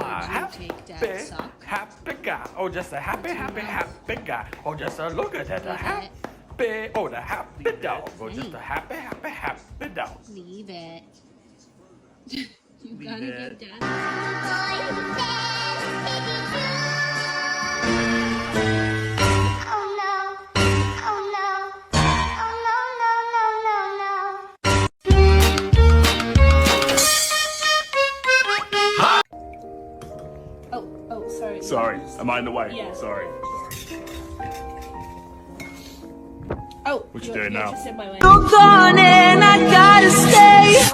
happy guy. Oh, just a happy guy. Oh, just a look at that, a happy. Oh, the happy dog. Oh, just a happy dog. Leave it. You gotta get down. Sorry, am I in the way? Yeah. Sorry. Oh, what you doing now? Just in my way. You're gone and I gotta stay.